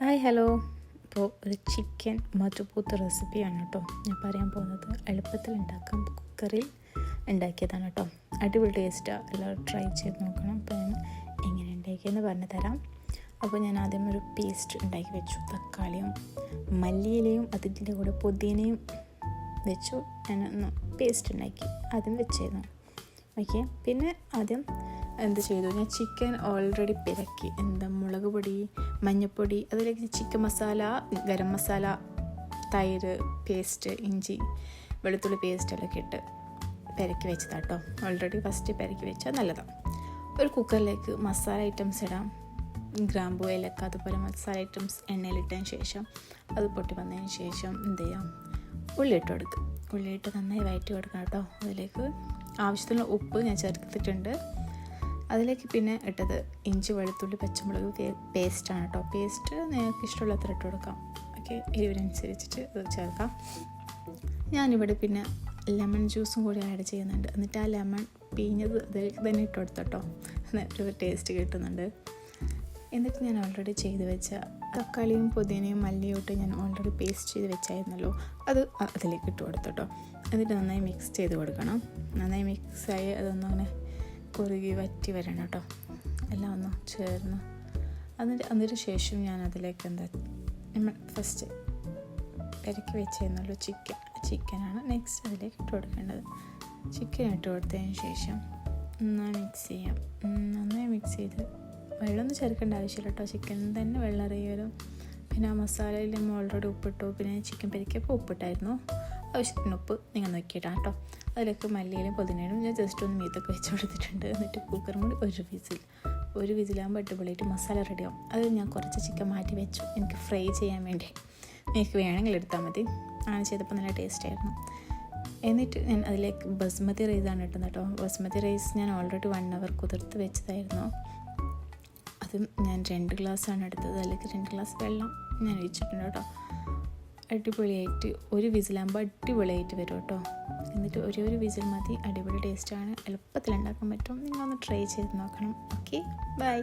Hi hello. ഇപ്പോൾ ഒരു chicken മധുപൂത്ത് റെസിപ്പിയാണ് കേട്ടോ ഞാൻ പറയാൻ പോകുന്നത്. എളുപ്പത്തിൽ ഉണ്ടാക്കാം, കുക്കറിൽ ഉണ്ടാക്കിയതാണ് കേട്ടോ. അടിപൊളി ടേസ്റ്റാണ്, എല്ലാവരും ട്രൈ ചെയ്ത് നോക്കണം. അപ്പോൾ ഞാൻ എങ്ങനെ ഉണ്ടാക്കിയെന്ന് പറഞ്ഞു തരാം. അപ്പോൾ ഞാൻ ആദ്യം ഒരു പേസ്റ്റ് ഉണ്ടാക്കി വെച്ചു. തക്കാളിയും മല്ലിയിലയും അതിൻ്റെ കൂടെ പുതിനയും വെച്ചു ഞാനൊന്ന് പേസ്റ്റ് ഉണ്ടാക്കി ആദ്യം വെച്ചിരുന്നു. ഓക്കെ, പിന്നെ ആദ്യം എന്ത് ചെയ്തു, ഞാൻ ചിക്കൻ ഓൾറെഡി പിരക്കി, മുളക് പൊടി, മഞ്ഞൾപ്പൊടി, അതിലേക്ക് ചിക്കൻ മസാല, ഗരം മസാല, തൈര് പേസ്റ്റ്, ഇഞ്ചി വെളുത്തുള്ളി പേസ്റ്റെല്ലാം ഇട്ട് പെരക്കി വെച്ചതാട്ടോ. ഓൾറെഡി ഫസ്റ്റ് പെരക്കി വെച്ചാൽ നല്ലതാണ്. ഒരു കുക്കറിലേക്ക് മസാല ഐറ്റംസ് ഇടാം. ഗ്രാമ്പൂ, ഏലക്ക, അതുപോലെ മസാല ഐറ്റംസ് എണ്ണയിലിട്ടതിന് ശേഷം അത് പൊട്ടി വന്നതിന് ശേഷം എന്ത് ചെയ്യാം, ഉള്ളിയിട്ട് കൊടുക്കുക. ഉള്ളിയിട്ട് നന്നായി വഴറ്റി കൊടുക്കണം കേട്ടോ. അതിലേക്ക് ആവശ്യത്തിനുള്ള ഉപ്പ് ഞാൻ ചേർത്തിട്ടുണ്ട്. അതിലേക്ക് പിന്നെ ഇട്ടത് ഇഞ്ചി, വെളുത്തുള്ളി, പച്ചമുളക് പേസ്റ്റാണ് കേട്ടോ. പേസ്റ്റ് നിങ്ങൾക്ക് ഇഷ്ടമുള്ള അത്ര ഇട്ട് കൊടുക്കാം. ഓക്കെ, എരിവിനനുസരിച്ചിട്ട് അത് ചേർക്കാം. ഞാനിവിടെ പിന്നെ ലെമൺ ജ്യൂസും കൂടി ആഡ് ചെയ്യുന്നുണ്ട്. എന്നിട്ട് ആ ലെമൺ പിഴിഞ്ഞത് അതിലേക്ക് തന്നെ ഇട്ട് കൊടുത്തോട്ടോ, ഒരു ടേസ്റ്റ് കിട്ടുന്നുണ്ട്. എന്നിട്ട് ഞാൻ ഓൾറെഡി ചെയ്ത് വെച്ച തക്കാളിയും പുതിനയും മല്ലിയും ഇട്ട് ഞാൻ ഓൾറെഡി പേസ്റ്റ് ചെയ്ത് വെച്ചായിരുന്നല്ലോ, അത് അതിലേക്ക് ഇട്ട് കൊടുത്തോട്ടോ. എന്നിട്ട് നന്നായി മിക്സ് ചെയ്ത് കൊടുക്കണം. നന്നായി മിക്സായി അതൊന്നും അങ്ങനെ കുറുകി വറ്റി വരണം കേട്ടോ, എല്ലാം ഒന്ന് ചേർന്ന്. അതിന് ശേഷം ഞാൻ അതിലേക്ക് ഫസ്റ്റ് പെരക്കി വെച്ചിരുന്നല്ലോ ചിക്കനാണ് നെക്സ്റ്റ് അതിലേക്ക് ഇട്ട് കൊടുക്കേണ്ടത്. ചിക്കൻ ഇട്ട് കൊടുത്തതിന് ശേഷം നന്നായി മിക്സ് ചെയ്യാം. നന്നായി മിക്സ് ചെയ്ത് വെള്ളമൊന്നും ചേർക്കേണ്ട ആവശ്യമില്ല കേട്ടോ, ചിക്കനിൽ തന്നെ വെള്ളം ഇറങ്ങി. പിന്നെ ആ മസാലയിൽ നമ്മൾ ഓൾറെഡി ഉപ്പിട്ടു. പിന്നെ ചിക്കൻ പെരിക്കപ്പോൾ ഉപ്പിട്ടായിരുന്നു. ആവശ്യത്തിന് ഉപ്പ് നിങ്ങൾ നോക്കിയിട്ടാണ് കേട്ടോ. അതിലേക്ക് മല്ലിയിലും പുതിനയിലും ഞാൻ ജസ്റ്റ് ഒന്ന് മീത്തൊക്കെ വെച്ച് കൊടുത്തിട്ടുണ്ട്. എന്നിട്ട് കുക്കറും കൂടി ഒരു വിസിലാകുമ്പോൾ അടിപൊളിയായിട്ട് മസാല റെഡിയാവും. അത് ഞാൻ കുറച്ച് ചിക്കൻ മാറ്റി വെച്ചു, എനിക്ക് ഫ്രൈ ചെയ്യാൻ വേണ്ടി. എനിക്ക് വേണമെങ്കിൽ എടുത്താൽ മതി. അങ്ങനെ ചെയ്തപ്പോൾ നല്ല ടേസ്റ്റ് ആയിരുന്നു. എന്നിട്ട് ഞാൻ അതിലേക്ക് ബസ്മതി റൈസാണ് ഇട്ടുന്നത് കേട്ടോ. ബസ്മതി റൈസ് ഞാൻ ഓൾറെഡി 1 hour കുതിർത്ത് വെച്ചതായിരുന്നു. അതും ഞാൻ 2 ഗ്ലാസ്സാണ് എടുത്തത്. അതിലേക്ക് 2 ഗ്ലാസ് വെള്ളം ഞാൻ ഒഴിച്ചിട്ടുണ്ട് കേട്ടോ. അടിപൊളിയായിട്ട് ഒരു വിസിലാകുമ്പോൾ അടിപൊളിയായിട്ട് വരും കേട്ടോ. എന്നിട്ട് ഒരു വിസിൽ മതി. അടിപൊളി ടേസ്റ്റാണ്, എളുപ്പത്തിൽ ഉണ്ടാക്കാൻ പറ്റും. നിങ്ങളൊന്ന് ട്രൈ ചെയ്ത് നോക്കണം. Okay, by.